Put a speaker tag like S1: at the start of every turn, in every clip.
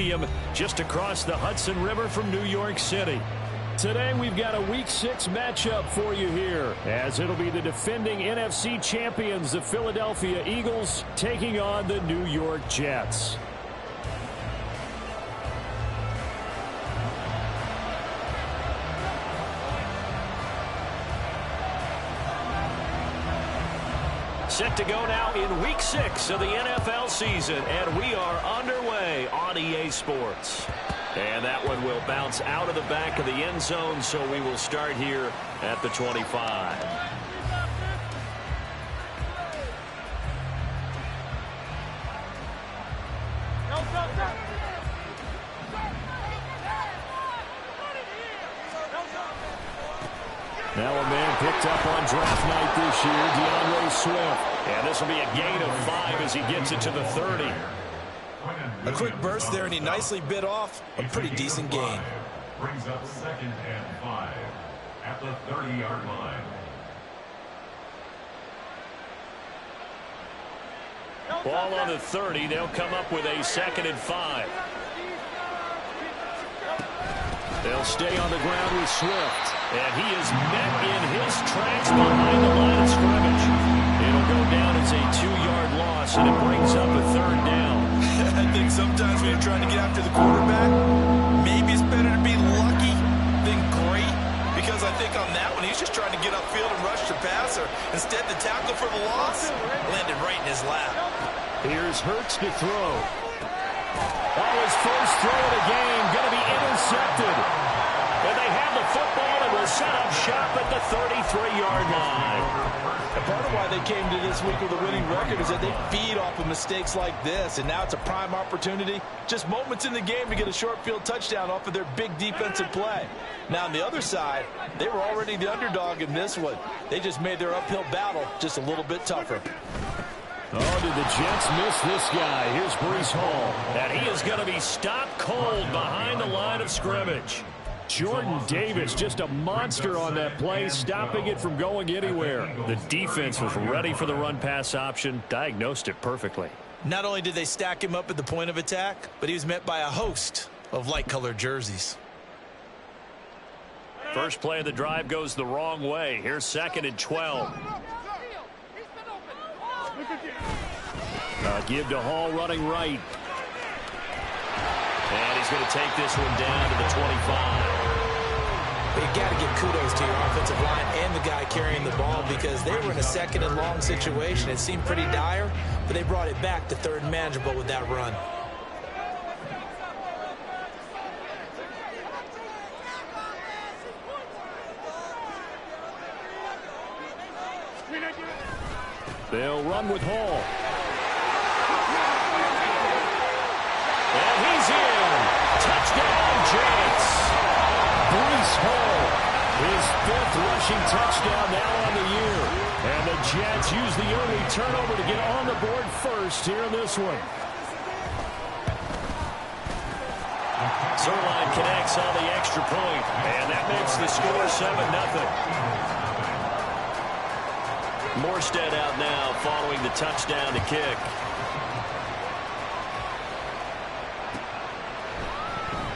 S1: Stadium just across the Hudson River from New York City. Today we've got a Week 6 matchup for you here, as it'll be the defending NFC champions, the Philadelphia Eagles, taking on the New York Jets. Set to go now in Week 6 of the NFL season, and we are underway on EA Sports. And that one will bounce out of the back of the end zone, so we will start here at the 25. Now a man picked up on draft night this year, DeAndre Swift. And this will be a gain of 5 as he gets it to the 30.
S2: A quick burst there, and he nicely bit off a pretty decent gain.
S3: Brings up 2nd and 5 at the 30-yard line.
S1: Ball on the 30. They'll come up with a 2nd and 5. They'll stay on the ground with Swift. And he is met in his tracks behind the line of scrimmage. It'll go down as a 2-yard loss, and it brings up a 3rd down.
S2: I think sometimes when you're trying to get after the quarterback, maybe it's better to be lucky than great. Because I think on that one, he's just trying to get upfield and rush the passer. Instead, the tackle for the loss landed right in his lap.
S1: Here's Hurts to throw. That was first throw of the game, going to be intercepted. And they have the football and will set up shop at the 33-yard line.
S2: And part of why they came to this week with a winning record is that they feed off of mistakes like this. And now it's a prime opportunity, just moments in the game to get a short field touchdown off of their big defensive play. Now on the other side, they were already the underdog in this one. They just made their uphill battle just a little bit tougher.
S1: Oh, did the Jets miss this guy? Here's Breece Hall. And he is going to be stopped cold behind the line of scrimmage. Jordan Davis, just a monster on that play, stopping it from going anywhere. The defense was ready for the run-pass option, diagnosed it perfectly.
S2: Not only did they stack him up at the point of attack, but he was met by a host of light-colored jerseys.
S1: First play of the drive goes the wrong way. Here's 2nd and 12. Give to Hall running right. And he's going to take this one down to the 25.
S4: But you got to give kudos to your offensive line and the guy carrying the ball, because they were in a 2nd and long situation. It seemed pretty dire, but they brought it back to 3rd and manageable with that run.
S1: They'll run with Hall. And he's in. Touchdown, Jets. Breece Hall, his 5th rushing touchdown now on the year. And the Jets use the early turnover to get on the board first here in this one. Zerline connects on the extra point, and that makes the score 7-0. Morstead out now following the touchdown to kick.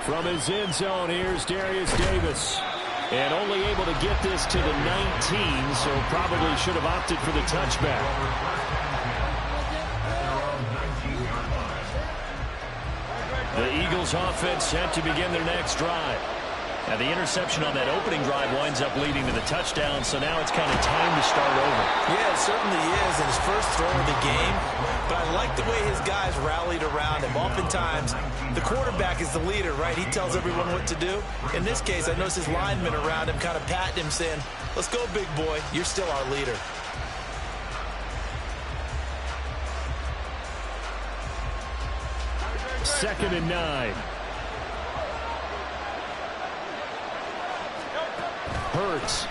S1: From his end zone, here's Darius Davis. And only able to get this to the 19, so probably should have opted for the touchback. The Eagles offense set to begin their next drive. Now the interception on that opening drive winds up leading to the touchdown, so now it's kind of time to start over.
S4: Yeah, it certainly is, in his first throw of the game. But I like the way his guys rallied around him. Oftentimes, the quarterback is the leader, right? He tells everyone what to do. In this case, I noticed his linemen around him kind of patting him, saying, "Let's go, big boy. You're still our leader."
S1: Second and 9. Hurts.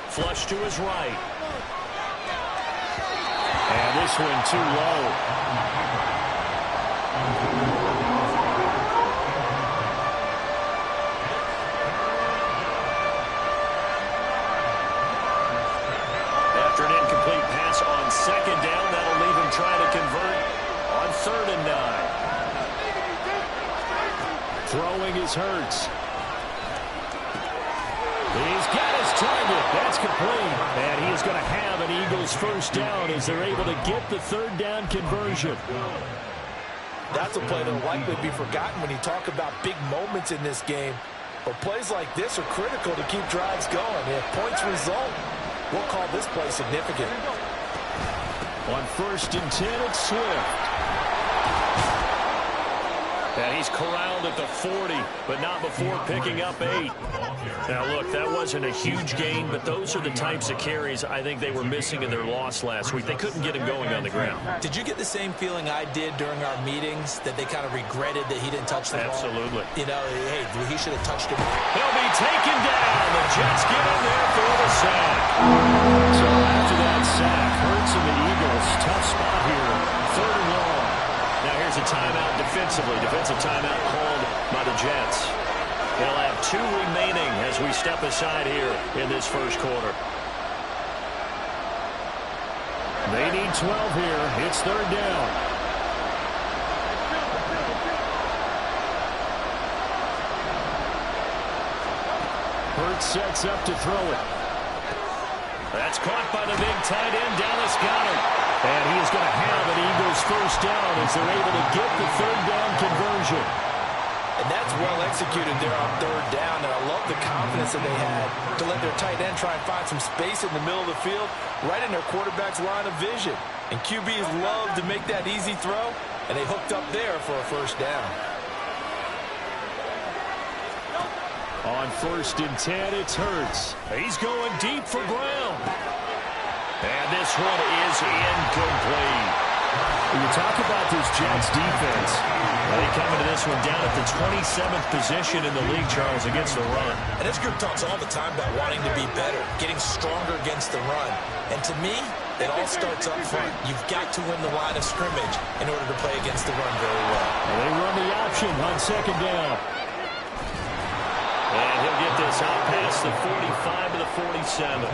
S1: Flush to his right. And this one too low. After an incomplete pass on 2nd down, that'll leave him trying to convert on 3rd and 9. Throwing is Hurts. He's got his target. That's complete. And he is going to have an Eagles first down as they're able to get the third down conversion.
S4: That's a play that will likely be forgotten when you talk about big moments in this game. But plays like this are critical to keep drives going. If points result, we'll call this play significant.
S1: On 1st and 10, it's Swift. And he's corralled at the 40, but not before picking up 8. Now, look, that wasn't a huge gain, but those are the types of carries I think they were missing in their loss last week. They couldn't get him going on the ground.
S4: Did you get the same feeling I did during our meetings, that they kind of regretted that he didn't touch the ball?
S1: Absolutely.
S4: You know, hey, he should have touched it.
S1: He'll be taken down. The Jets get in there for the sack. So after that sack, Hurts and the Eagles, tough spot here, 3rd and long. Now here's a timeout defensively. Defensive timeout called by the Jets. They'll have 2 remaining as we step aside here in this first quarter. They need 12 here. It's 3rd down. Hurts sets up to throw it. That's caught by the big tight end, Dallas Goedert. And he is going to have an Eagles first down as they're able to get the 3rd down conversion.
S4: And that's well executed there on 3rd down. And I love the confidence that they had to let their tight end try and find some space in the middle of the field, right in their quarterback's line of vision. And QBs love to make that easy throw, and they hooked up there for a first down.
S1: On 1st and 10, it's Hurts. He's going deep for ground. And this one is incomplete. When you talk about this Jets defense, they come into this one down at the 27th position in the league, Charles, against the run.
S4: And this group talks all the time about wanting to be better, getting stronger against the run. And to me, it all starts up front. You've got to win the line of scrimmage in order to play against the run very well.
S1: And they run the option on 2nd down. And he'll get this out past the 45 to the 47.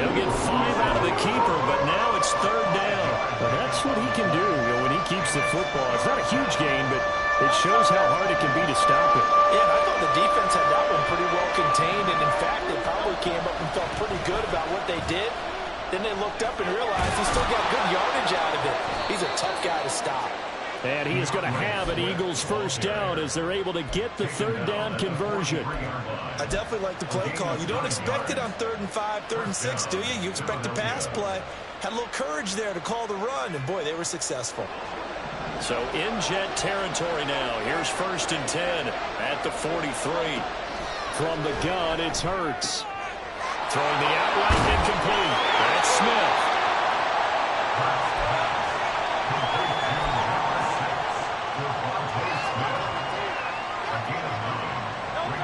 S1: He'll get 5 out of the keeper, but now it's 3rd down. Well, that's what he can do, when he keeps the football. It's not a huge gain, but it shows how hard it can be to stop it.
S4: Yeah, and I thought the defense had that one pretty well contained, and in fact, they probably came up and felt pretty good about what they did. Then they looked up and realized he still got good yardage out of it. He's a tough guy to stop.
S1: And he is going to have an Eagles first down as they're able to get the 3rd down conversion.
S4: I definitely like the play call. You don't expect it on 3rd and 5, 3rd and 6, do you? You expect a pass play. Had a little courage there to call the run, and boy, they were successful.
S1: So in Jet territory now. Here's 1st and 10 at the 43. From the gun, it's Hurts. Throwing the outright incomplete. That's Smith.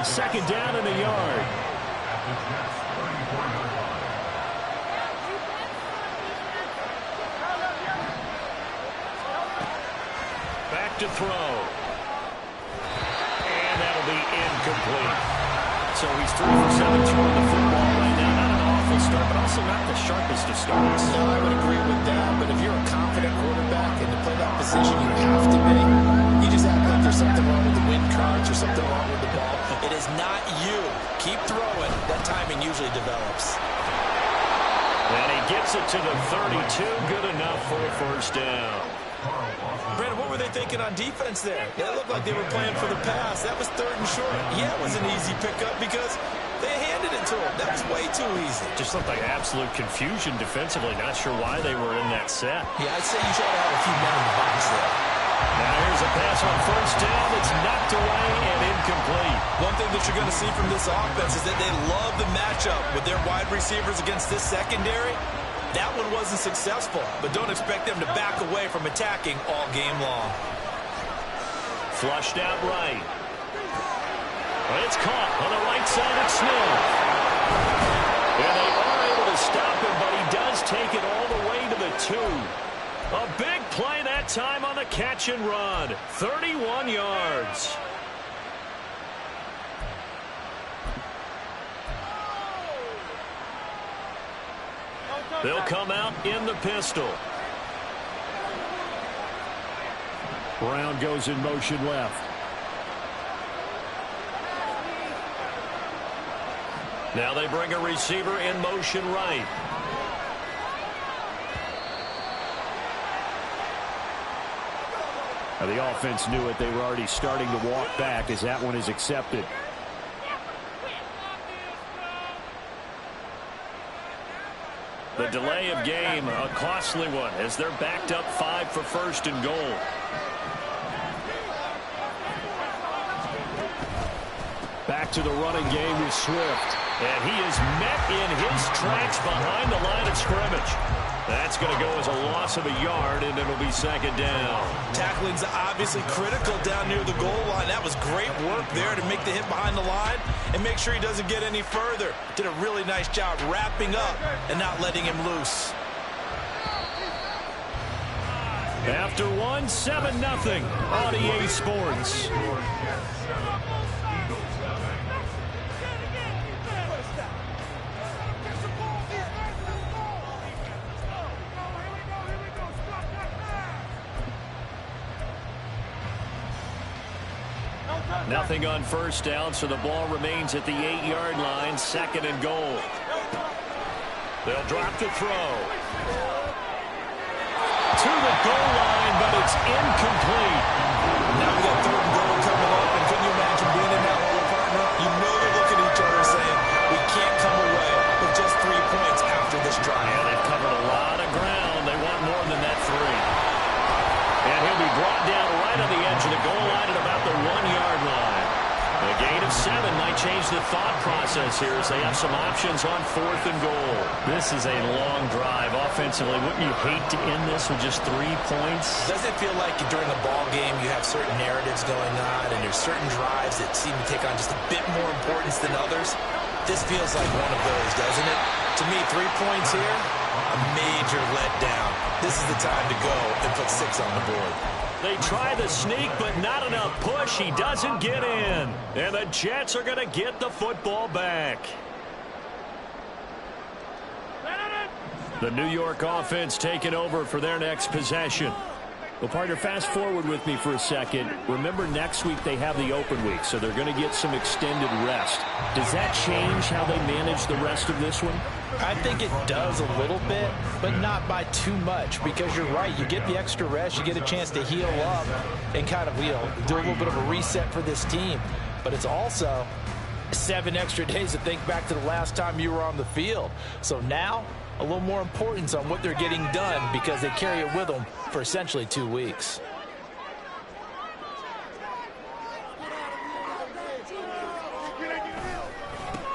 S1: 2nd down in the yard. Back to throw. And that'll be incomplete. So he's 3 for 7 throwing the football right now. Not an awful start, but also not the sharpest of starts.
S4: No, I would agree with that. But if you're a confident quarterback and to play that position, you have to be. You just act like there's something wrong with the wind currents or something wrong with the ball. It is not you. Keep throwing. That timing usually develops.
S1: And he gets it to the 32. Good enough for a first down.
S4: Brandon, what were they thinking on defense there? It looked like they were playing for the pass. That was 3rd and short. Yeah, it was an easy pickup because they handed it to him. That was way too easy.
S1: Just looked like absolute confusion defensively. Not sure why they were in that set.
S4: Yeah, I'd say you should have a few men in the box there.
S1: Now here's a pass on 1st down. It's knocked away and incomplete.
S4: One thing that you're going to see from this offense is that they love the matchup with their wide receivers against this secondary. That one wasn't successful, but don't expect them to back away from attacking all game long.
S1: Flushed out right. It's caught on the right side of Smith. And they are able to stop him, but he does take it all the way to the 2. A big play that time on the catch and run. 31 yards. They'll come out in the pistol. Brown goes in motion left. Now they bring a receiver in motion right. Now the offense knew it. They were already starting to walk back as that one is accepted. The delay of game, a costly one, as they're backed up 5 for first and goal. Back to the running game with Swift. And he is met in his tracks behind the line of scrimmage. That's going to go as a loss of a yard, and it'll be second down.
S4: Tackling's obviously critical down near the goal line. That was great work there to make the hit behind the line and make sure he doesn't get any further. Did a really nice job wrapping up and not letting him loose.
S1: After one, 7-0 on EA Sports. Nothing on first down, so the ball remains at the 8-yard line, second and goal. They'll drop to throw. To the goal line, but it's incomplete.
S4: Now we got third and goal coming up, and can you imagine being in that hole, partner? You know they're looking at each other saying, we can't come away with just 3 points after this drive.
S1: And they've covered a lot of ground. They want more than that 3. And he'll be brought down right on the edge of the goal line at about the 1-yard line. A gain of 7 might change the thought process here as they have some options on 4th and goal. This is a long drive offensively. Wouldn't you hate to end this with just 3 points?
S4: Doesn't it feel like during a ball game you have certain narratives going on and there's certain drives that seem to take on just a bit more importance than others? This feels like one of those, doesn't it? To me, 3 points here, a major letdown. This is the time to go and put 6 on the board.
S1: They try the sneak, but not enough push. He doesn't get in. And the Jets are going to get the football back. The New York offense taking over for their next possession. Well, partner, fast forward with me for a second. Remember, next week they have the open week, so they're going to get some extended rest. Does that change how they manage the rest of this one?
S2: I think it does a little bit, but not by too much, because you're right. You get the extra rest, you get a chance to heal up and kind of, do a little bit of a reset for this team. But it's also 7 extra days to think back to the last time you were on the field. So now, a little more importance on what they're getting done because they carry it with them for essentially 2 weeks.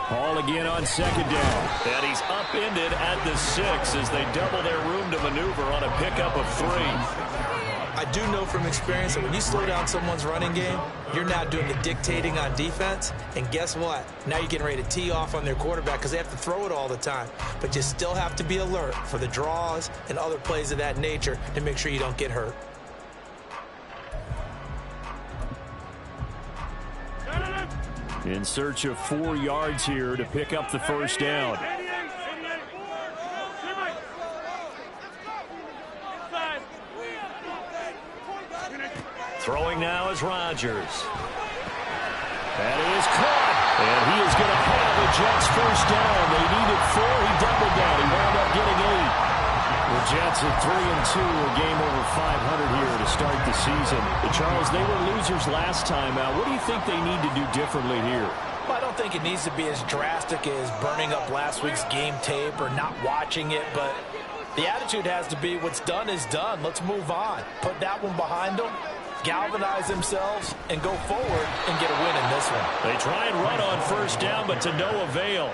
S1: Hall again on second down. And he's upended at the 6 as they double their room to maneuver on a pickup of 3.
S4: I do know from experience that when you slow down someone's running game, you're now doing the dictating on defense. And guess what? Now you're getting ready to tee off on their quarterback because they have to throw it all the time. But you still have to be alert for the draws and other plays of that nature to make sure you don't get hurt.
S1: In search of 4 yards here to pick up the first down. Throwing now is Rodgers. That is caught. And he is going to have the Jets first down. They needed 4. He doubled down. He wound up getting 8. The Jets at 3-2, a game over 500 here to start the season. But Charles, they were losers last time out. What do you think they need to do differently here?
S2: Well, I don't think it needs to be as drastic as burning up last week's game tape or not watching it, but the attitude has to be what's done is done. Let's move on. Put that one behind them, galvanize themselves, and go forward and get a win in this one.
S1: They try and run on first down, but to no avail.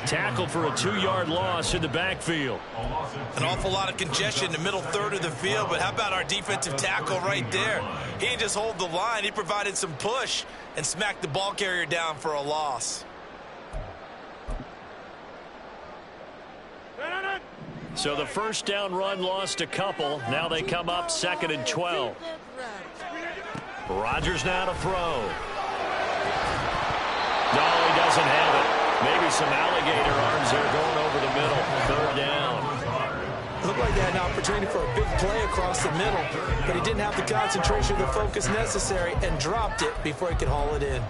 S1: Tackled for a 2-yard loss in the backfield.
S4: An awful lot of congestion in the middle third of the field, but how about our defensive tackle right there? He didn't just hold the line. He provided some push and smacked the ball carrier down for a loss.
S1: So the first down run lost a couple. Now they come up 2nd and 12. Rodgers now to throw. No, he doesn't have it. Maybe some alligator arms there going over the middle. 3rd down.
S2: Looked like they had an opportunity for a big play across the middle, but he didn't have the concentration or the focus necessary and dropped it before he could haul it in.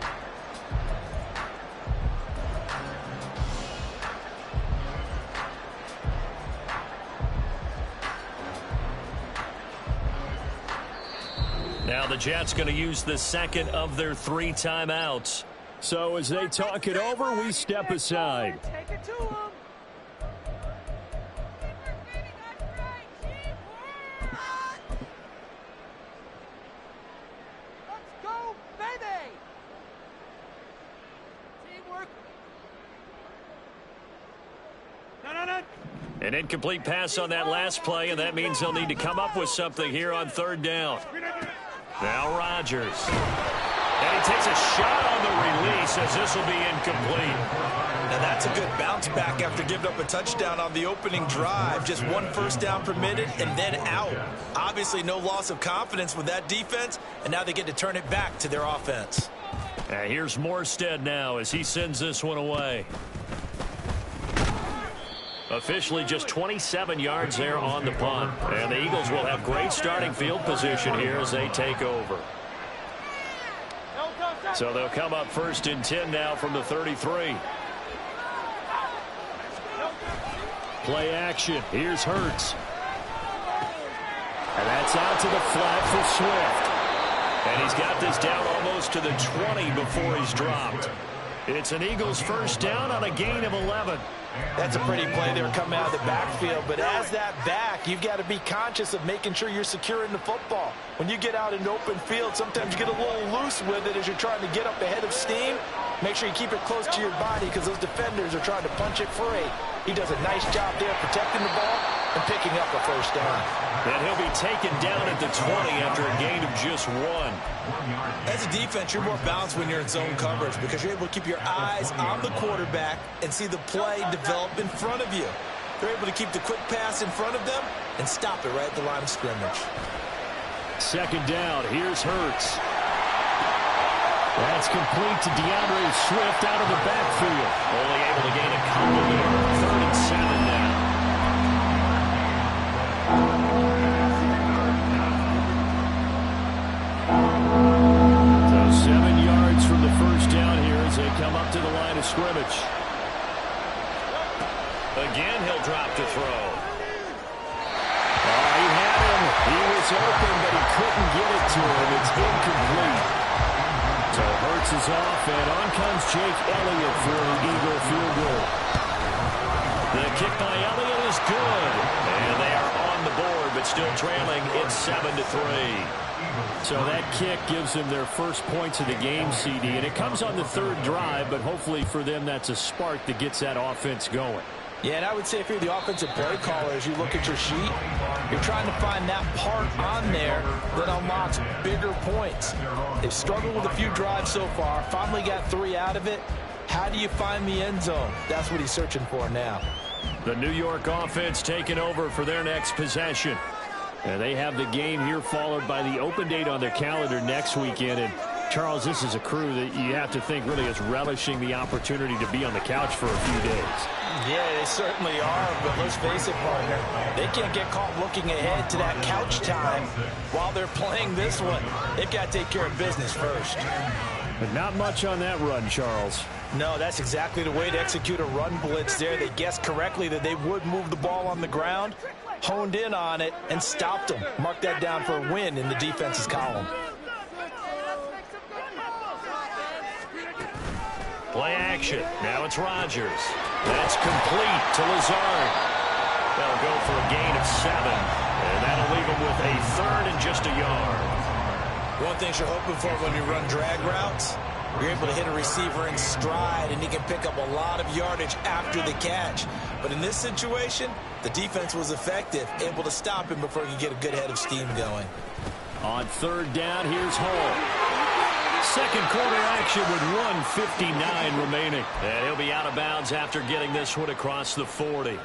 S1: Now the Jets going to use the second of their 3 timeouts. So as they talk it over, we step aside.
S5: Take it to him. Let's go, baby. Teamwork. No.
S1: An incomplete pass on that last play, and that means they'll need to come up with something here on 3rd down. Now Rodgers. And he takes a shot on the release as this will be incomplete.
S4: Now that's a good bounce back after giving up a touchdown on the opening drive. Just 1 first down permitted and then out. Obviously no loss of confidence with that defense, and now they get to turn it back to their offense.
S1: Here's Morstead now as he sends this one away. Officially just 27 yards there on the punt. And the Eagles will have great starting field position here as they take over. So they'll come up 1st and 10 now from the 33. Play action. Here's Hurts. And that's out to the flat for Swift. And he's got this down almost to the 20 before he's dropped. It's an Eagles first down on a gain of 11.
S2: That's a pretty play there coming out of the backfield. But as that back, you've got to be conscious of making sure you're securing the football. When you get out in open field, sometimes you get a little loose with it as you're trying to get up ahead of steam. Make sure you keep it close to your body because those defenders are trying to punch it free. He does a nice job there protecting the ball and picking up a first down.
S1: And he'll be taken down at the 20 after a gain of just 1.
S4: As a defense, you're more balanced when you're in zone coverage because you're able to keep your eyes on the quarterback and see the play develop in front of you. They're able to keep the quick pass in front of them and stop it right at the line of scrimmage.
S1: 2nd down. Here's Hurts. That's complete to DeAndre Swift out of the backfield. Only able to gain a couple there. 3rd and 7 now. So 7 yards from the first down here as they come up to the line of scrimmage. Again, he'll drop to throw. Oh, he had him. He was open, but he couldn't get it to him. It's incomplete. So Hurts is off, and on comes Jake Elliott for an Eagle field goal. The kick by Elliott is good. And they are on the board, but still trailing. It's 7-3. So that kick gives them their first points of the game, CD. And it comes on the 3rd drive, but hopefully for them that's a spark that gets that offense going.
S2: Yeah, and I would say if you're the offensive play caller, as you look at your sheet, you're trying to find that part on there that unlocks bigger points. They've struggled with a few drives so far, finally got 3 out of it. How do you find the end zone? That's what he's searching for now.
S1: The New York offense taking over for their next possession. And they have the game here followed by the open date on their calendar next weekend. And Charles, this is a crew that you have to think really is relishing the opportunity to be on the couch for a few days.
S2: Yeah, they certainly are, but let's face it, partner. They can't get caught looking ahead to that couch time while they're playing this one. They've got to take care of business first.
S1: But not much on that run, Charles.
S2: No, that's exactly the way to execute a run blitz there. They guessed correctly that they would move the ball on the ground, honed in on it, and stopped them. Mark that down for a win in the defense's column.
S1: Play action. Now it's Rodgers. That's complete to Lazard. They'll go for a gain of 7. And that'll leave them with a 3rd and just a yard.
S4: One thing you're hoping for when you run drag routes, you're able to hit a receiver in stride, and he can pick up a lot of yardage after the catch. But in this situation, the defense was effective, able to stop him before he could get a good head of steam going.
S1: On 3rd down, here's Hall. Second quarter action with 1:59 remaining. And he'll be out of bounds after getting this one across the 40.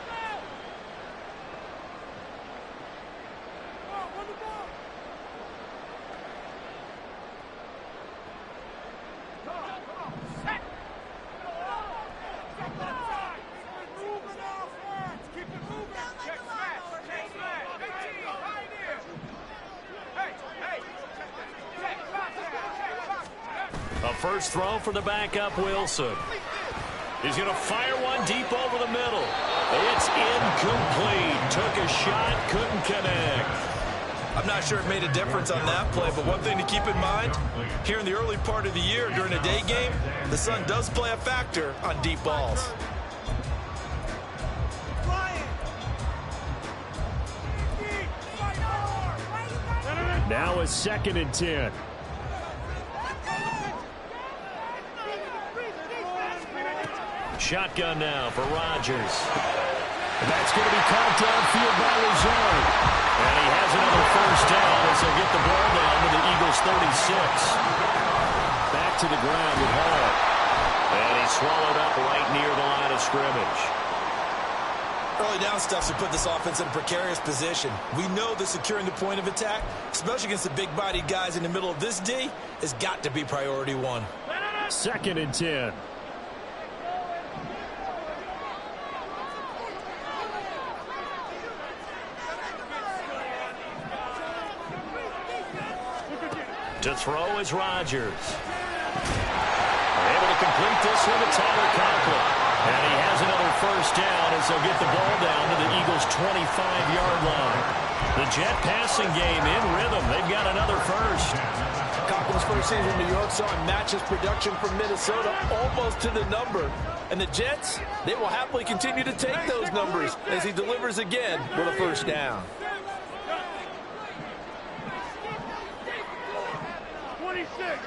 S1: A first throw for the backup Wilson. He's going to fire one deep over the middle. It's incomplete. Took a shot, couldn't connect.
S4: I'm not sure it made a difference on that play, but one thing to keep in mind, here in the early part of the year during a day game, the sun does play a factor on deep balls.
S1: Now a 2nd and 10. Shotgun now for Rodgers. And that's going to be caught downfield by Lazard. And he has another first down as they'll get the ball down to the Eagles' 36. Back to the ground with Hall. And he's swallowed up right near the line of scrimmage.
S4: Early down stuff to put this offense in a precarious position. We know that securing the point of attack, especially against the big-bodied guys in the middle of this D, has got to be priority one.
S1: 2nd and 10. To throw is Rodgers. Able to complete this one to Tyler Conklin. And he has another first down as they'll get the ball down to the Eagles' 25-yard line. The Jet passing game in rhythm. They've got another first.
S2: Conklin's first season in New York saw him match his production from Minnesota almost to the number. And the Jets, they will happily continue to take those numbers as he delivers again with a first down.
S5: 26.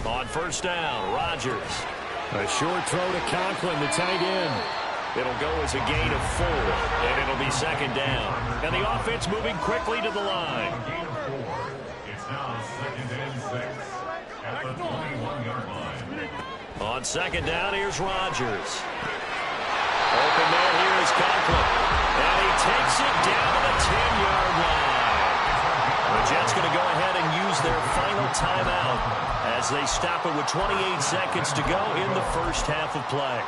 S1: On first down, Rodgers. A short throw to Conklin, the tight end. It'll go as a gain of 4, and it'll be 2nd down. And the offense moving quickly to the line.
S3: Gain of 4. It's now 2nd and 6 at the 21-yard line.
S1: On 2nd down, here's Rodgers. Open man here is Conklin. And he takes it down to the 10-yard line. The Jets going to go ahead and use their final timeout as they stop it with 28 seconds to go in the first half of play.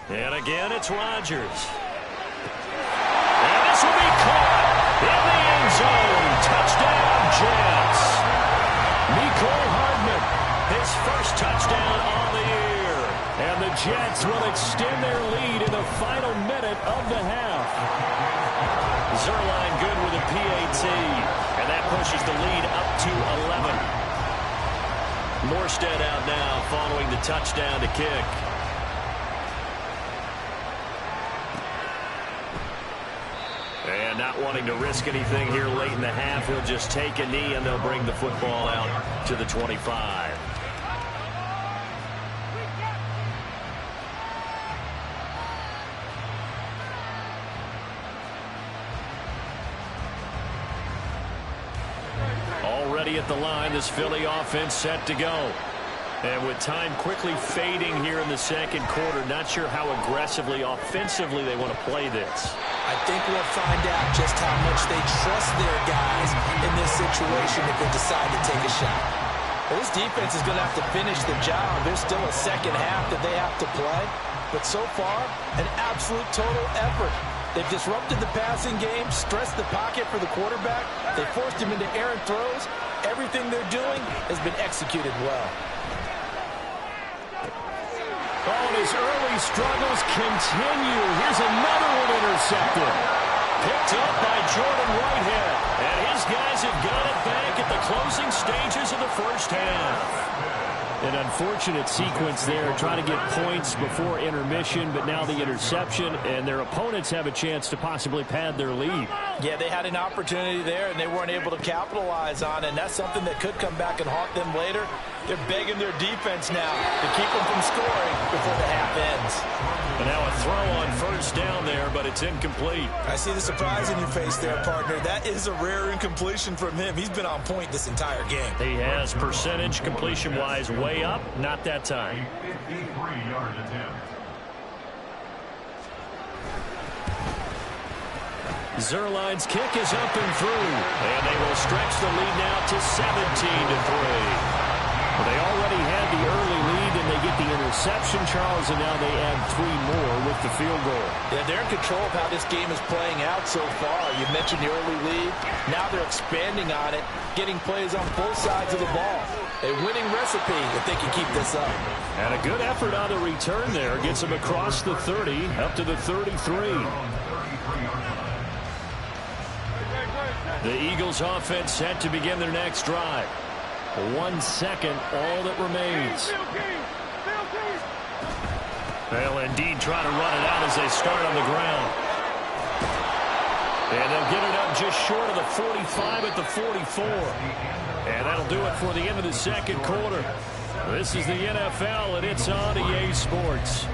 S1: And again, it's Rodgers. And this will be caught in the end zone. Touchdown, Jets. Mecole Hardman, his first touchdown on the year. And the Jets will extend their lead in the final minute of the half. Zerline good with a PAT. And that pushes the lead up to 11. Morstead out now following the touchdown to kick. And not wanting to risk anything here late in the half, he'll just take a knee and they'll bring the football out to the 25. Already at the line, this Philly offense set to go. And with time quickly fading here in the second quarter, not sure how aggressively, offensively they want to play this.
S4: I think we'll find out just how much they trust their guys in this situation if they decide to take a shot.
S2: Well, this defense is going to have to finish the job. There's still a second half that they have to play. But so far, an absolute total effort. They've disrupted the passing game, stressed the pocket for the quarterback. They forced him into errant throws. Everything they're doing has been executed well.
S1: Oh, and his early struggles continue. Here's another one intercepted. Picked up by Jordan Whitehead. And his guys have got it back at the closing stages of the first half. An unfortunate sequence there, trying to get points before intermission, but now the interception, and their opponents have a chance to possibly pad their lead.
S2: Yeah, they had an opportunity there, and they weren't able to capitalize on it, and that's something that could come back and haunt them later. They're begging their defense now to keep them from scoring before the half ends.
S1: And now a throw on first down there, but it's incomplete.
S4: I see the surprise in your face there, partner. That is a rare incompletion from him. He's been on point this entire game.
S1: He has percentage completion-wise way up, not that time.
S3: 53-yard attempt.
S1: Zerline's kick is up and through, and they will stretch the lead now to 17-3. Well, they already had the early lead, and they get got the interception, Charles, and now they add 3 more with the field goal.
S2: Yeah, they're in control of how this game is playing out so far. You mentioned the early lead. Now they're expanding on it, getting plays on both sides of the ball. A winning recipe if they can keep this up.
S1: And a good effort on the return there. Gets them across the 30, up to the 33. The Eagles offense set to begin their next drive. 1 second, all that remains. They'll indeed try to run it out as they start on the ground. And they'll get it up just short of the 45 at the 44. And that'll do it for the end of the second quarter. This is the NFL, and it's on EA Sports.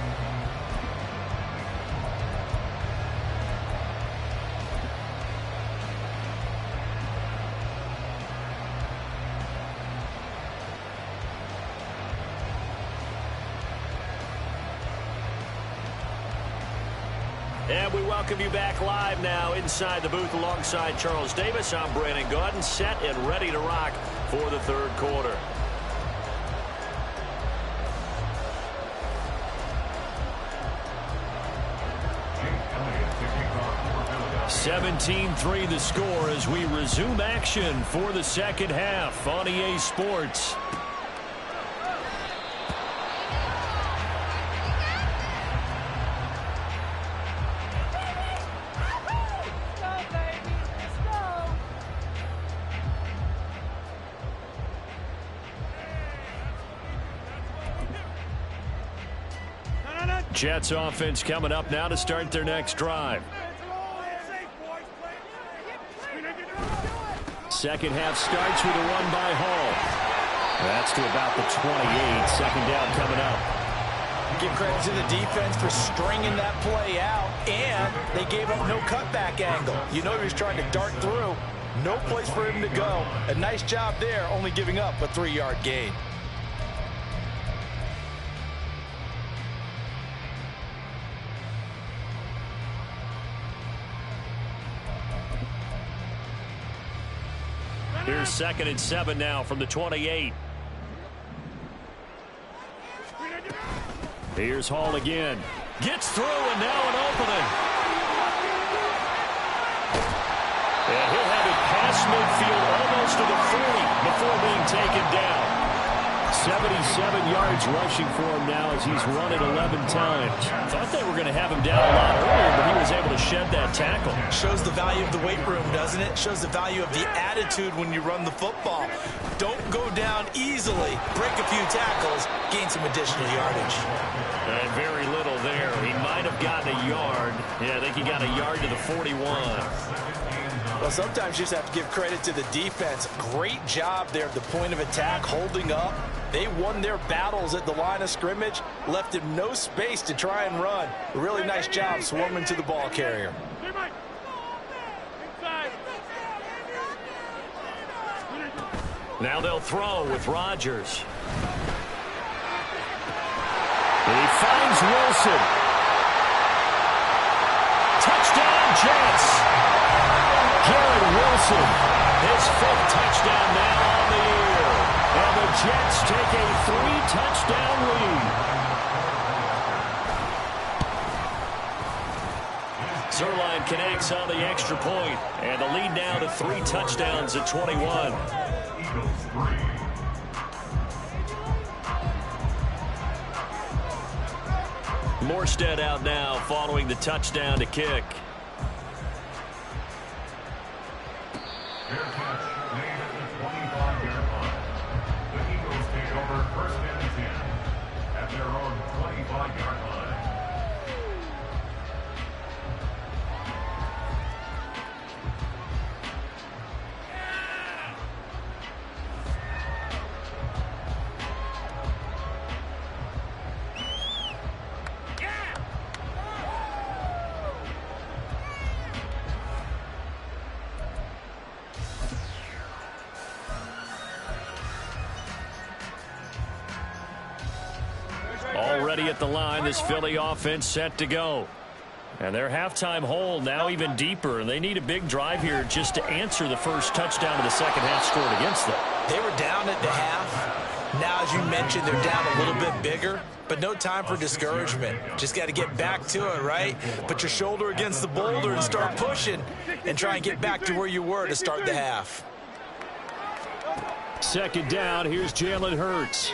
S1: And we welcome you back live now inside the booth alongside Charles Davis. I'm Brandon Gaudin, set and ready to rock for the third quarter. 17-3 the score as we resume action for the second half on EA Sports. Jets offense coming up now to start their next drive. Second half starts with a run by Hall. That's to about the 28. Second down coming up.
S2: Give credit to the defense for stringing that play out, and they gave up no cutback angle. You know he was trying to dart through. No place for him to go. A nice job there, only giving up a 3-yard gain.
S1: Here's 2nd and 7 now from the 28. Here's Hall again. Gets through, and now an opening. And he'll have it past midfield almost to the 40 before being taken down. 77 yards rushing for him now as he's run it 11 times. Thought they were going to have him down a lot earlier, but he was able to shed that tackle.
S2: Shows the value of the weight room, doesn't it? Shows the value of the attitude when you run the football. Don't go down easily. Break a few tackles. Gain some additional yardage.
S1: And very little there. He might have gotten a yard. Yeah, I think he got a yard to the 41.
S2: Well, sometimes you just have to give credit to the defense. Great job there at the point of attack, holding up. They won their battles at the line of scrimmage, left him no space to try and run. A really nice job swarming to the ball carrier.
S1: Now they'll throw with Rodgers. He finds Wilson. Touchdown, Jets. Garrett Wilson, his 5th touchdown now on the year. And the Jets take a 3-touchdown lead. Zerline connects on the extra point, and the lead now to 3 touchdowns at 21. Morstead out now following the touchdown to kick.
S3: Fair catch made at the 25-yard line. The Eagles take over 1st and 10 at their own 25-yard line.
S1: Already at the line, this Philly offense set to go. And their halftime hole now even deeper, and they need a big drive here just to answer the first touchdown of the second half scored against them.
S2: They were down at the half.
S4: Now, as you mentioned, they're down a little bit bigger, but no time for discouragement. Just got to get back to it, right? Put your shoulder against the boulder and start pushing and try and get back to where you were to start the half.
S1: Second down, here's Jalen Hurts.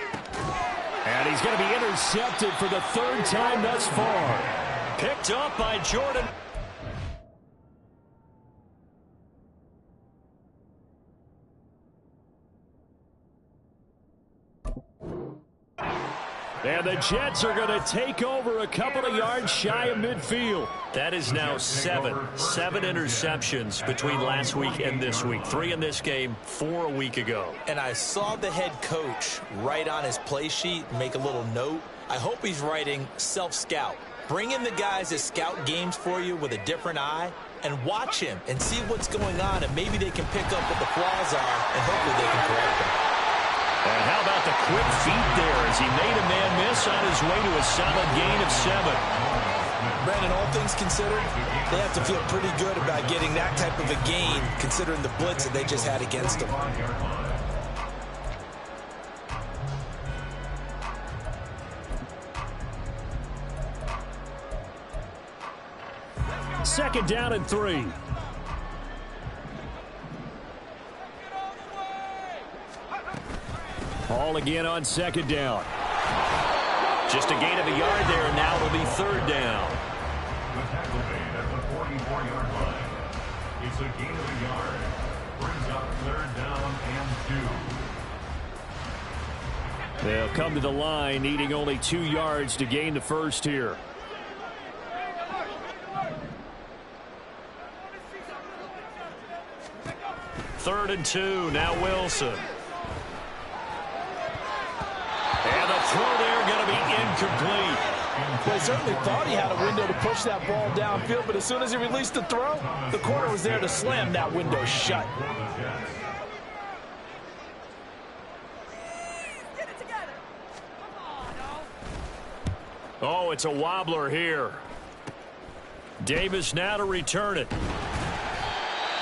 S1: And he's going to be intercepted for the third time thus far. Picked up by Jordan. And the Jets are going to take over a couple of yards shy of midfield. That is now seven interceptions between last week and this week. 3 in this game, 4 a week ago.
S4: And I saw the head coach write on his play sheet, make a little note. I hope he's writing self-scout. Bring in the guys that scout games for you with a different eye and watch him and see what's going on, and maybe they can pick up what the flaws are, and hopefully they can correct them.
S1: And how about the quick feet there as he made a man miss on his way to a solid gain of 7.
S4: Brandon, all things considered, they have to feel pretty good about getting that type of a gain considering the blitz that they just had against them.
S1: Second down and 3. Ball again on second down. Just a gain of a yard there, and now it'll be third down.
S3: The tackle made at the 44-yard line. It's a gain of a yard. Brings up third down and 2.
S1: They'll come to the line, needing only 2 yards to gain the first here. Third and 2, now Wilson. And the throw there going to be incomplete.
S2: Well, he certainly thought he had a window to push that ball downfield, but as soon as he released the throw, the corner was there to slam that window shut.
S1: Oh, it's a wobbler here. Davis now to return it.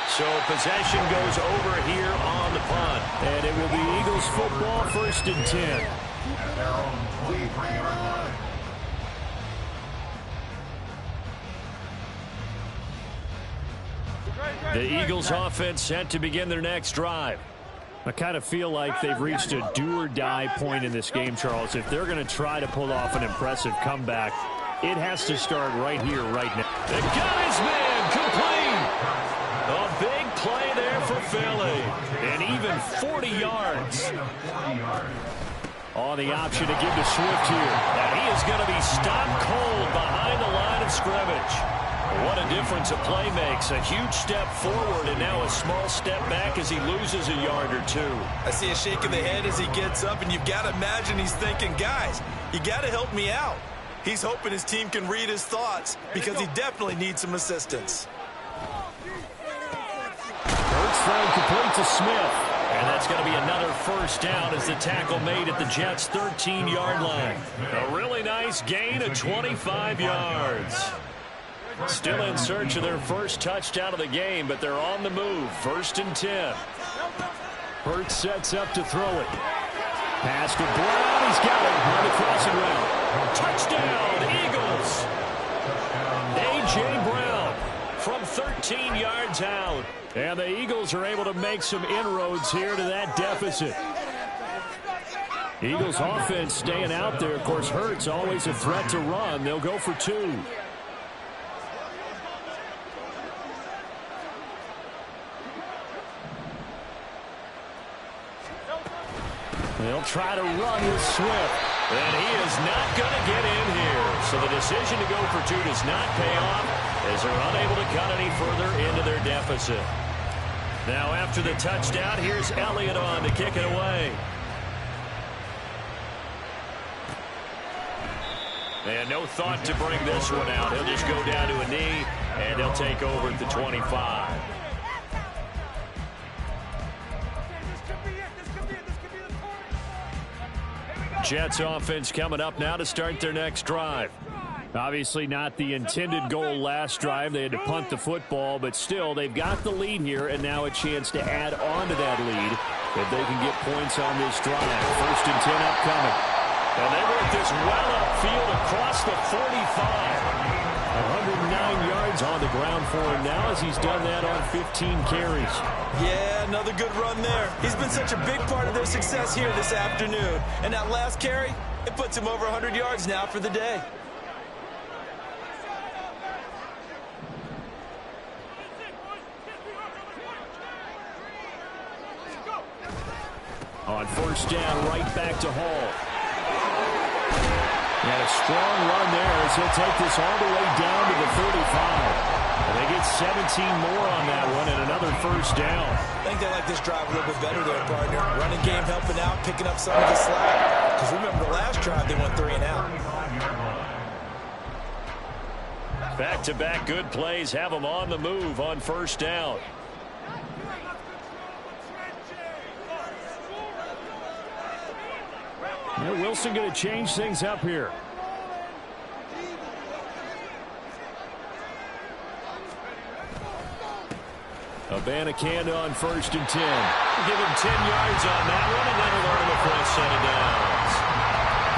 S1: So possession goes over here on the punt. And it will be Eagles football, 1st and 10.
S3: At their own 23-yard line.
S1: The Eagles offense set to begin their next drive. I kind of feel like they've reached a do-or-die point in this game, Charles. If they're going to try to pull off an impressive comeback, it has to start right here, right now. They got his man complete. A big play there for Philly. And even 40 yards. On the option to give to Swift here. And he is going to be stopped cold behind the line of scrimmage. What a difference a play makes. A huge step forward and now a small step back as he loses a yard or 2.
S4: I see a shake of the head as he gets up, and you've got to imagine he's thinking, guys, you got to help me out. He's hoping his team can read his thoughts because he definitely needs some assistance.
S1: Hurts throw complete to Smith. And that's going to be another first down as the tackle made at the Jets' 13-yard line. A really nice gain of 25 yards. Still in search of their first touchdown of the game, but they're on the move. 1st and 10. Hurts sets up to throw it. Pass to Brown. He's got it on the crossing route. Touchdown, Eagles. A.J. Brown from 13 yards out. And the Eagles are able to make some inroads here to that deficit. Eagles offense staying out there. Of course, Hurts always a threat to run. They'll go for 2. They'll try to run with Swift. And he is not going to get in here. So the decision to go for 2 does not pay off as they're unable to cut any further into their deficit. Now after the touchdown, here's Elliott on to kick it away. And no thought to bring this one out. He'll just go down to a knee, and they'll take over at the 25. Jets offense coming up now to start their next drive. Obviously not the intended goal last drive. They had to punt the football, but still, they've got the lead here, and now a chance to add on to that lead if they can get points on this drive. 1st and 10 upcoming. And they work this well upfield across the 45. 109 yards on the ground for him now as he's done that on 15 carries.
S4: Yeah, another good run there. He's been such a big part of their success here this afternoon. And that last carry, it puts him over 100 yards now for the day.
S1: On 1st down, right back to Hall. And a strong run there as he'll take this all the way down to the 35. And they get 17 more on that one and another 1st down.
S4: I think they like this drive a little bit better there, partner. Running game helping out, picking up some of the slack. Because remember the last drive, they went 3 and out.
S1: Back-to-back good plays have them on the move on 1st down. Yeah, Wilson going to change things up here. Abanikanda on 1st and 10. Give him 10 yards on that one, and that'll earn him a first set of downs.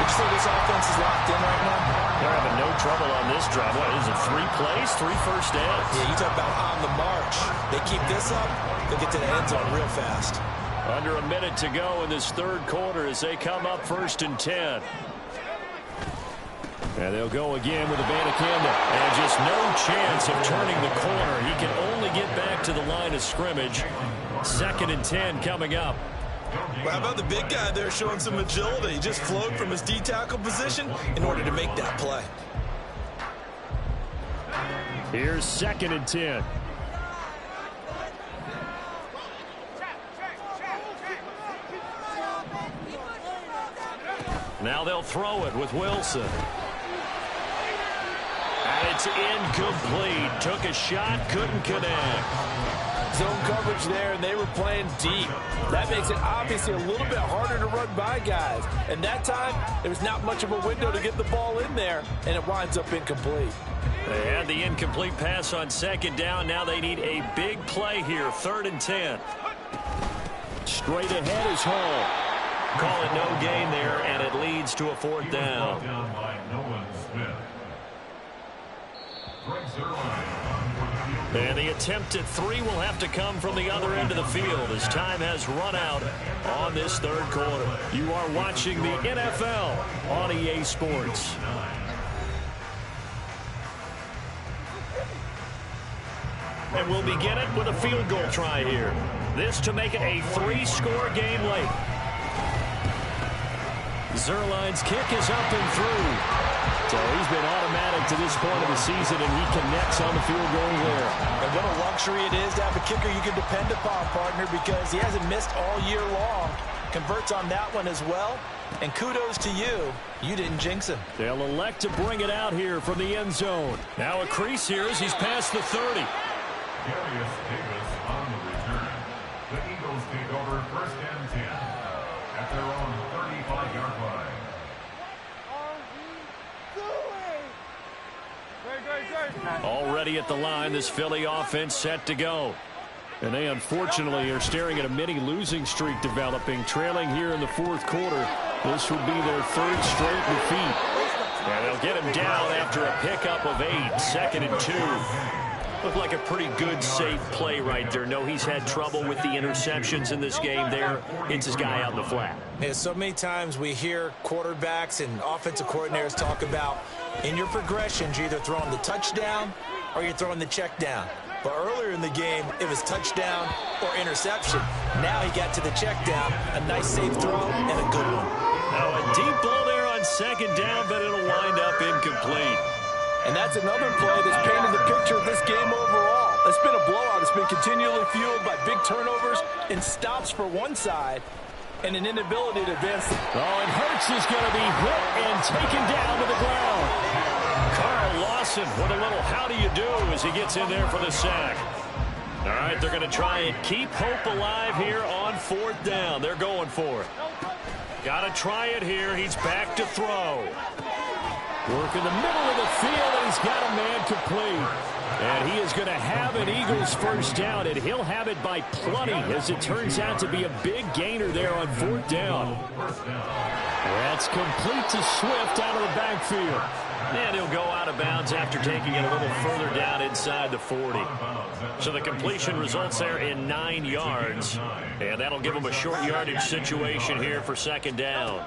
S4: Would you say this offense is locked in right now?
S1: They're having no trouble on this drive. What is it, 3 plays, 3 first downs?
S4: Yeah, you talk about on the march. They keep this up, they'll get to the end zone real fast.
S1: Under a minute to go in this 3rd quarter as they come up 1st and 10. And they'll go again with Abanikanda. And just no chance of turning the corner. He can only get back to the line of scrimmage. 2nd and 10 coming up.
S4: Well, how about the big guy there showing some agility? He just flowed from his D-tackle position in order to make that play.
S1: Here's 2nd and 10. Now they'll throw it with Wilson. And it's incomplete. Took a shot, couldn't connect.
S2: Zone coverage there, and they were playing deep. That makes it obviously a little bit harder to run by guys. And that time, there was not much of a window to get the ball in there, and it winds up incomplete.
S1: They had the incomplete pass on 2nd down. Now they need a big play here, 3rd and 10. Straight ahead is Hall. Call it no gain there, and it leads to a 4th down. And the attempt at 3 will have to come from the other end of the field as time has run out on this 3rd quarter. You are watching the NFL on EA Sports. And we'll begin it with a field goal try here. This to make it a 3-score game late. Zerline's kick is up and through. So he's been automatic to this point of the season, and he connects on the field goal there.
S2: And what a luxury it is to have a kicker you can depend upon, partner, because he hasn't missed all year long. Converts on that one as well. And kudos to you. You didn't jinx him.
S1: They'll elect to bring it out here from the end zone. Now a crease here as he's past the 30.
S3: Darius Davis on the return. The Eagles take over 1st and 10 at their own 35-yard line.
S1: Already at the line, this Philly offense set to go. And they unfortunately are staring at a mini losing streak developing, trailing here in the 4th quarter. This would be their 3rd straight defeat. And they'll get him down after a pickup of 8, 2nd and 2. Looked like a pretty good, safe play right there. No, he's had trouble with the interceptions in this game there. Hits his guy out in the flat.
S4: Yeah, so many times we hear quarterbacks and offensive coordinators talk about in your progressions, you're either throwing the touchdown or you're throwing the check down. But earlier in the game, it was touchdown or interception. Now he got to the check down, a nice safe throw, and a good one.
S1: Now a deep ball there on 2nd down, but it'll wind up incomplete.
S2: And that's another play that's painted the picture of this game overall. It's been a blowout. It's been continually fueled by big turnovers and stops for one side and an inability to advance.
S1: Oh, and Hurts is going to be hit and taken down to the ground. Carl Lawson with a little how do you do as he gets in there for the sack. All right, they're going to try and keep hope alive here on 4th down. They're going for it. Got to try it here. He's back to throw. Working the middle of the field, and he's got a man complete. And he is going to have an Eagles first down, and he'll have it by plenty, as it turns out to be a big gainer there on 4th down. That's complete to Swift out of the backfield. And he'll go out of bounds after taking it a little further down inside the 40. So the completion results there in 9 yards. And that'll give him a short yardage situation here for 2nd down.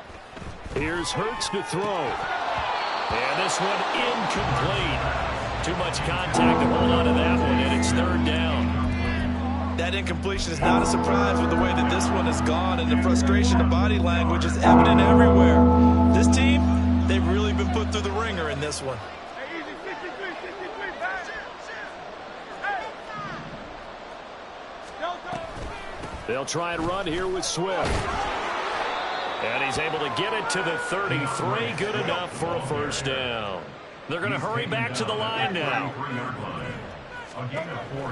S1: Here's Hurts to throw. And this one incomplete. Too much contact to hold on to that one, and it's 3rd down.
S2: That incompletion is not a surprise with the way that this one has gone, and the frustration, the body language is evident everywhere. This team, they've really been put through the ringer in this one.
S1: They'll try and run here with Swift. And he's able to get it to the 33. Good enough for a first down. They're going to hurry back to the line now.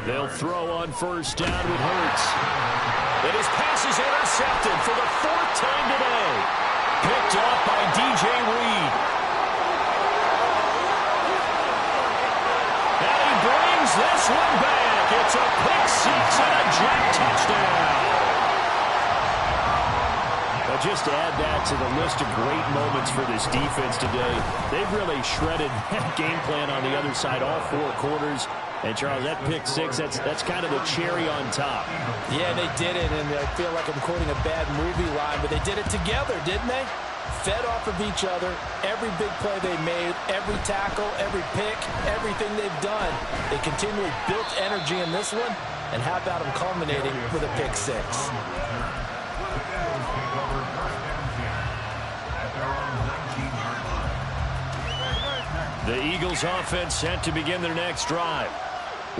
S1: They'll throw on 1st down with Hurts. And his pass is intercepted for the 4th time today. Picked up by DJ Reed. And he brings this one back. It's a pick 6 and a jet touchdown. But just to add that to the list of great moments for this defense today, they've really shredded that game plan on the other side all 4 quarters. And, Charles, that pick 6, that's kind of the cherry on top.
S4: Yeah, they did it, and I feel like I'm quoting a bad movie line, but they did it together, didn't they? Fed off of each other, every big play they made, every tackle, every pick, everything they've done. They continually built energy in this one, and how about them culminating with a pick 6?
S1: The Eagles offense set to begin their next drive.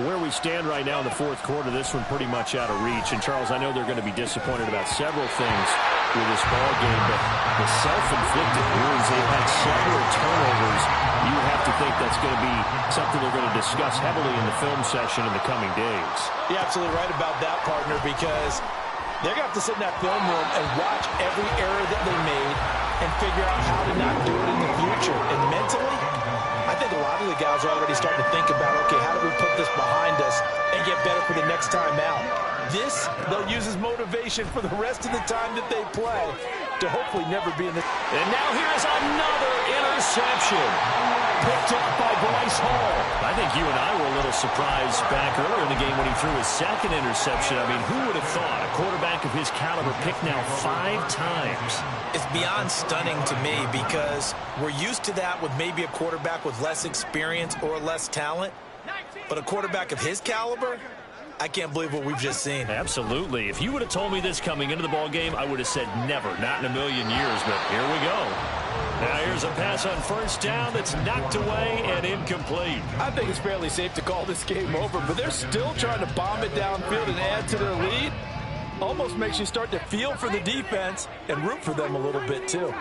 S1: Where we stand right now in the 4th quarter, this one pretty much out of reach. And, Charles, I know they're going to be disappointed about several things with this ball game, but the self-inflicted wounds, they've had several turnovers. You have to think that's going to be something they're going to discuss heavily in the film session in the coming days.
S2: You're absolutely right about that, partner, because they're going to have to sit in that film room and watch every error that they made and figure out how to not do it in the future. And mentally, I think a lot of the guys are already starting to think about, okay, how do we put this behind us and get better for the next time out? This, they'll use as motivation for the rest of the time that they play to hopefully never be in the...
S1: And now here's another interception. Picked up by Bryce Hall. I think you and I were a little surprised back earlier in the game when he threw his 2nd interception. I mean, who would have thought a quarterback of his caliber picked now 5 times?
S4: It's beyond stunning to me because we're used to that with maybe a quarterback with less experience or less talent. But a quarterback of his caliber, I can't believe what we've just seen.
S1: Absolutely. If you would have told me this coming into the ball game, I would have said never, not in a million years, but here we go. Now here's a pass on 1st down that's knocked away and incomplete.
S2: I think it's fairly safe to call this game over, but they're still trying to bomb it downfield and add to their lead. Almost makes you start to feel for the defense and root for them a little bit, too.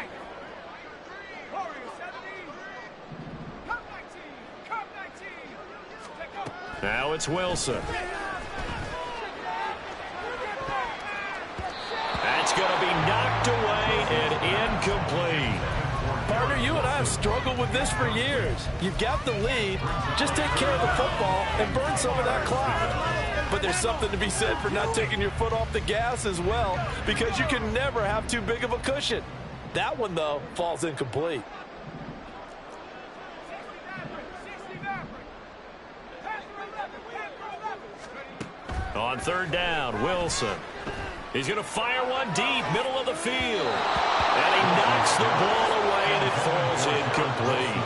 S1: Now it's Wilson. That's going to be knocked away and incomplete.
S2: Partner, you and I have struggled with this for years. You've got the lead. Just take care of the football and burn some of that clock. But there's something to be said for not taking your foot off the gas as well, because you can never have too big of a cushion. That one, though, falls incomplete.
S1: On 3rd down, Wilson. He's going to fire one deep, middle of the field. And he knocks the ball away, and it falls incomplete.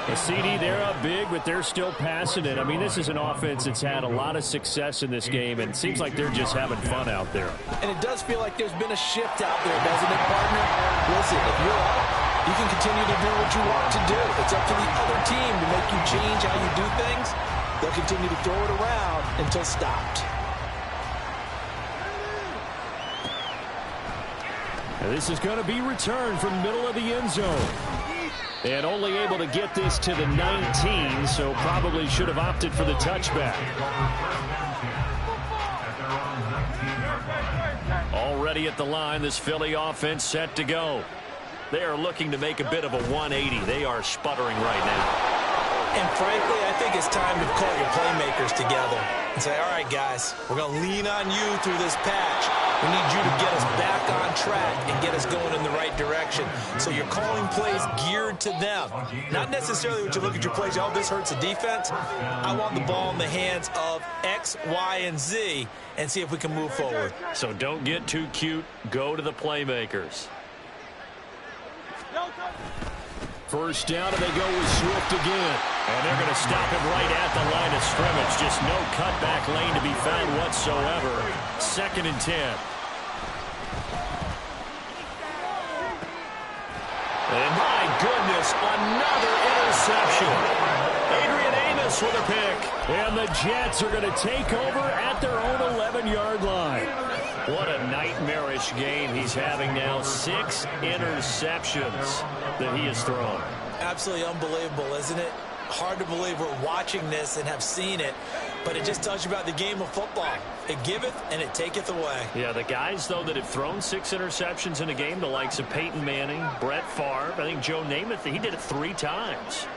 S1: A CD, they're up big, but they're still passing it. I mean, this is an offense that's had a lot of success in this game, and it seems like they're just having fun out there.
S4: And it does feel like there's been a shift out there, doesn't it, partner? Listen, if you're up, you can continue to do what you want to do. It's up to the other team to make you change how you do things. They'll continue to throw it around until stopped.
S1: And this is going to be returned from middle of the end zone. And only able to get this to the 19, so probably should have opted for the touchback. Already at the line, this Philly offense set to go. They are looking to make a bit of a 180. They are sputtering right now.
S4: And frankly, I think it's time to call your playmakers together and say, all right, guys, we're going to lean on you through this patch. We need you to get us back on track and get us going in the right direction. So you're calling plays geared to them. Not necessarily when you look at your plays, oh, this hurts the defense. I want the ball in the hands of X, Y, and Z and see if we can move forward.
S1: So don't get too cute. Go to the playmakers. First down, and they go with Swift again. And they're going to stop him right at the line of scrimmage. Just no cutback lane to be found whatsoever. 2nd and 10. And my goodness, another interception. Adrian Amos with a pick. And the Jets are going to take over at their own 11-yard line. What a nightmarish game he's having now. 6 interceptions that he has thrown.
S4: Absolutely unbelievable, isn't it? Hard to believe we're watching this and have seen it, but it just tells you about the game of football. It giveth and it taketh away.
S1: Yeah, the guys, though, that have thrown 6 interceptions in a game, the likes of Peyton Manning, Brett Favre, I think Joe Namath, he did it 3 times.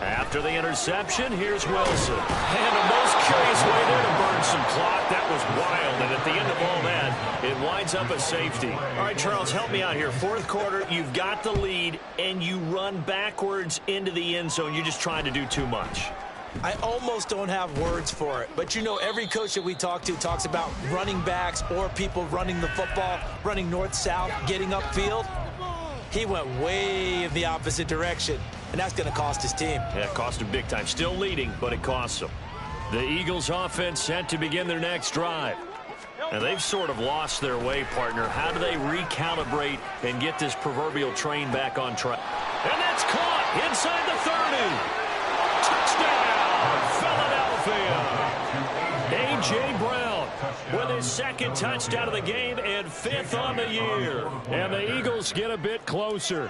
S1: After the interception, here's Wilson. And a most curious way there to burn some clock. That was wild. And at the end of all that, it winds up a safety. All right, Charles, help me out here. 4th quarter, you've got the lead, and you run backwards into the end zone. You're just trying to do too much.
S4: I almost don't have words for it. But, you know, every coach that we talk to talks about running backs or people running the football, running north-south, getting upfield. He went way in the opposite direction, and that's going to cost his team.
S1: Yeah, it cost him big time. Still leading, but it costs him. The Eagles offense set to begin their next drive. And they've sort of lost their way, partner. How do they recalibrate and get this proverbial train back on track? And that's caught inside the 30. Touchdown, Philadelphia. A.J. Brown with his 2nd touchdown of the game and 5th on the year. And the Eagles get a bit closer.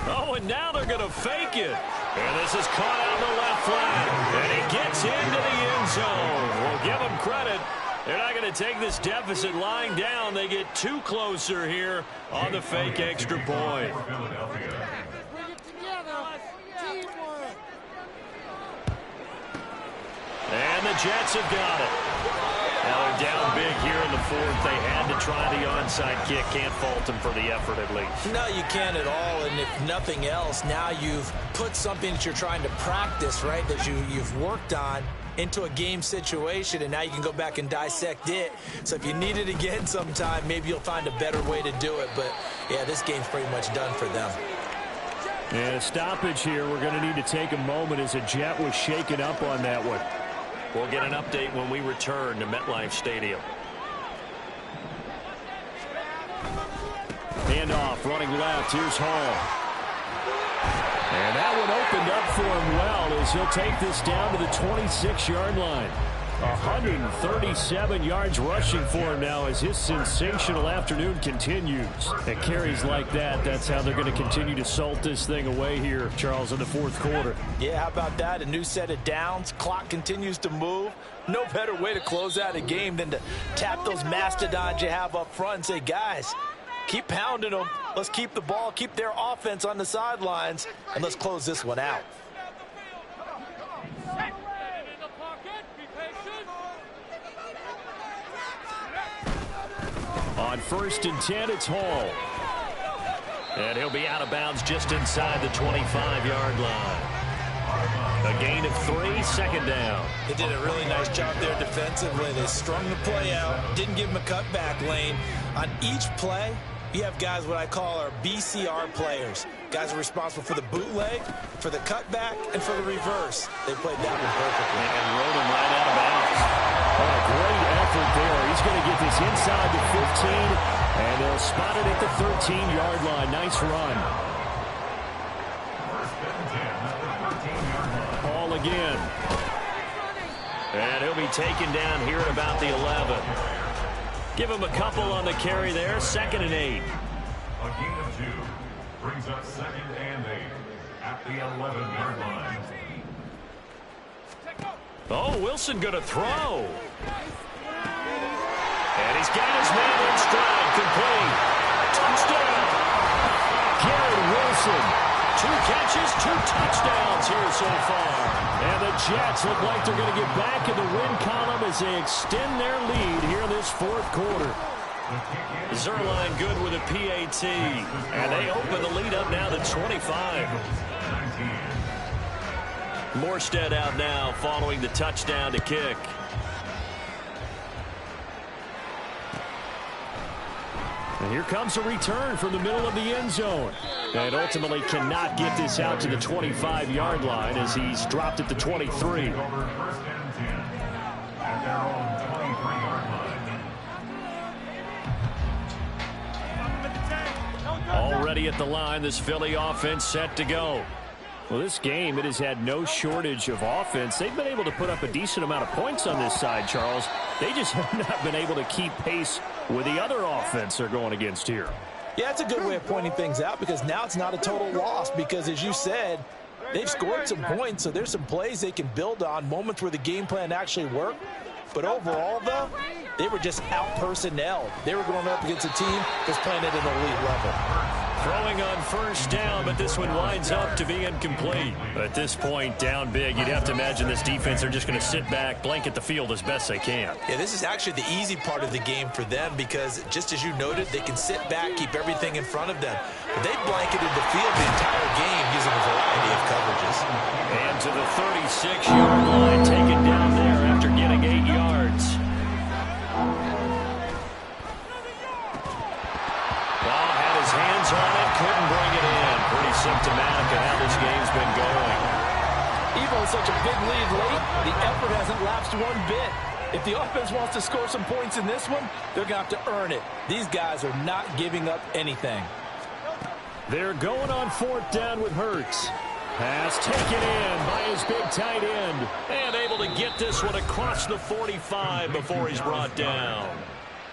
S1: Oh, and now they're going to fake it. And this is caught out in the left flank. And he gets into the end zone. We'll give them credit. They're not going to take this deficit lying down. They get 2 closer here on the fake extra point. And the Jets have got it. Now they're down big here in the 4th. They had to try the onside kick. Can't fault them for the effort at least.
S4: No, you can't at all. And if nothing else, now you've put something that you're trying to practice, right, that you've worked on into a game situation, and now you can go back and dissect it. So if you need it again sometime, maybe you'll find a better way to do it. But, yeah, this game's pretty much done for them.
S1: And a stoppage here. We're going to need to take a moment as a Jet was shaken up on that one. We'll get an update when we return to MetLife Stadium. Handoff, running left. Here's Hall. And that one opened up for him well as he'll take this down to the 26-yard line. 137 yards rushing for him now as his sensational afternoon continues. And carries like that, that's how they're going to continue to salt this thing away here, Charles, in the 4th quarter.
S4: Yeah, how about that? A new set of downs. Clock continues to move. No better way to close out a game than to tap those mastodons you have up front and say, guys, keep pounding them. Let's keep the ball, keep their offense on the sidelines, and let's close this one out.
S1: On 1st and 10, it's Hall. And he'll be out of bounds just inside the 25-yard line. A gain of 3, 2nd down.
S4: They did a really nice job there defensively. They strung the play out, didn't give him a cutback lane. On each play, you have guys what I call our BCR players. Guys are responsible for the bootleg, for the cutback, and for the reverse. They played that one perfectly.
S1: And rode him right out of bounds. Oh, great effort there. He's going to get this inside the 15, and they'll spot it at the 13-yard line. Nice run. Ball again. And he'll be taken down here at about the 11. Give him a couple on the carry there. 2nd and 8.
S3: A gain of 2 brings up 2nd and 8 at the 11-yard line.
S1: Oh, Wilson going to throw. And he's got his man in stride, complete. Touchdown. Garrett Wilson. 2 catches, 2 touchdowns here so far. And the Jets look like they're going to get back in the win column as they extend their lead here in this fourth quarter. Zerline good with a PAT. And they open the lead up now to 25. Morstead out now following the touchdown to kick. And here comes a return from the middle of the end zone. And ultimately cannot get this out to the 25-yard line as he's dropped at the 23. Already at the line, this Philly offense set to go. Well, this game, it has had no shortage of offense. They've been able to put up a decent amount of points on this side, Charles. They just have not been able to keep pace with the other offense they're going against here.
S2: Yeah, that's a good way of pointing things out because now it's not a total loss because, as you said, they've scored some points, so there's some plays they can build on, moments where the game plan actually worked. But overall, though, they were just out-personnelled. They were going up against a team that's playing at an elite level.
S1: Throwing on first down, but this one winds up to be incomplete. At this point, down big, you'd have to imagine this defense are just going to sit back, blanket the field as best they can.
S4: Yeah, this is actually the easy part of the game for them because, just as you noted, they can sit back, keep everything in front of them. But they blanketed the field the entire game using a variety of coverages.
S1: And to the 36-yard line, taken down there after getting 8 yards. Hands on it, couldn't bring it in. Pretty symptomatic of how this game's been going.
S2: Even with such a big lead late, the effort hasn't lapsed one bit. If the offense wants to score some points in this one, they're going to have to earn it. These guys are not giving up anything.
S1: They're going on 4th down with Hurts. Pass taken in by his big tight end. And able to get this one across the 45 before he's brought down.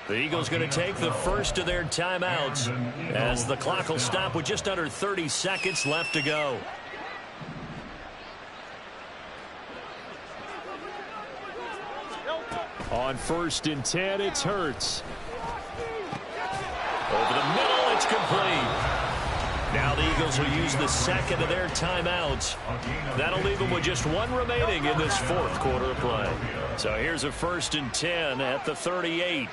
S1: The Eagles going to take the first of their timeouts as the clock will stop with just under 30 seconds left to go. On 1st and 10, it's Hurts. Over the middle, it's complete. Now the Eagles will use the second of their timeouts. That'll leave them with just 1 remaining in this fourth quarter of play. So here's a 1st and 10 at the 38.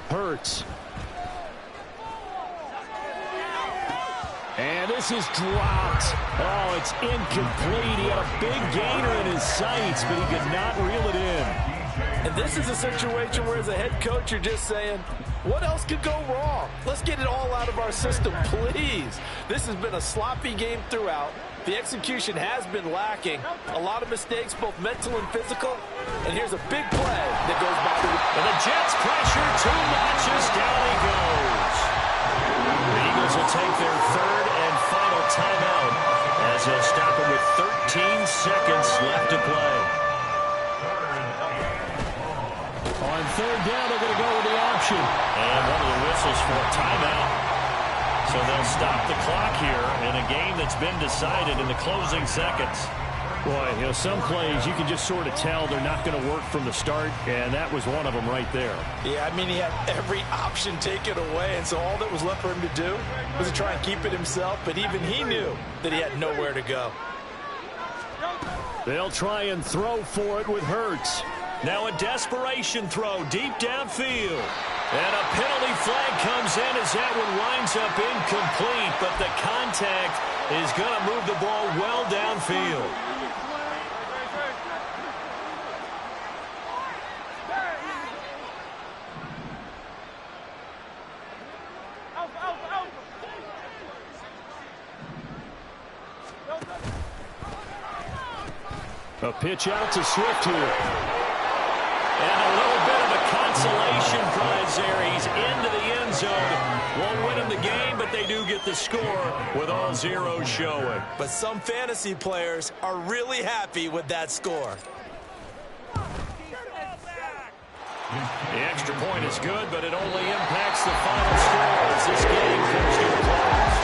S1: Hurts. And this is dropped. Oh, it's incomplete. He had a big gainer in his sights, but he could not reel it in.
S2: And this is a situation where, as a head coach, you're just saying, what else could go wrong? Let's get it all out of our system, please. This has been a sloppy game throughout. The execution has been lacking. A lot of mistakes, both mental and physical. And here's a big play that goes by
S1: and the Jets pressure 2 notches. Down he goes. The Eagles will take their 3rd and final timeout as they'll stop it with 13 seconds left to play. On 3rd down, they're going to go with the option. And one of the whistles for a timeout. So they'll stop the clock here in a game that's been decided in the closing seconds. Boy, you know, some plays you can just sort of tell they're not going to work from the start, and that was one of them right there.
S2: Yeah, I mean, he had every option taken away, and so all that was left for him to do was to try and keep it himself, but even he knew that he had nowhere to go.
S1: They'll try and throw for it with Hurts. Now a desperation throw deep downfield. And a penalty flag comes in as that one winds up incomplete, but the contact is going to move the ball well downfield. A pitch out to Swift here. And a little bit of a consolation prize there. He's into the end zone. Won't win him the game, but they do get the score with all zeros showing.
S4: But some fantasy players are really happy with that score.
S1: The extra point is good, but it only impacts the final score as this game comes to a close.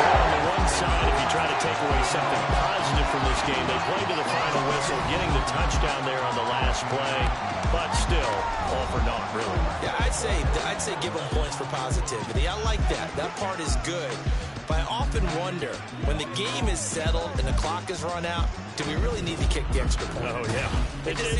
S1: On the one side, if you try to take away something positive positive from this game. They played to the final whistle, getting the touchdown there on the last play, but still all for naught, really.
S4: Yeah, I'd say give them points for positivity. I like that. That part is good. But I often wonder, when the game is settled and the clock is run out, do we really need to kick the extra point?
S1: Oh, yeah.
S4: It just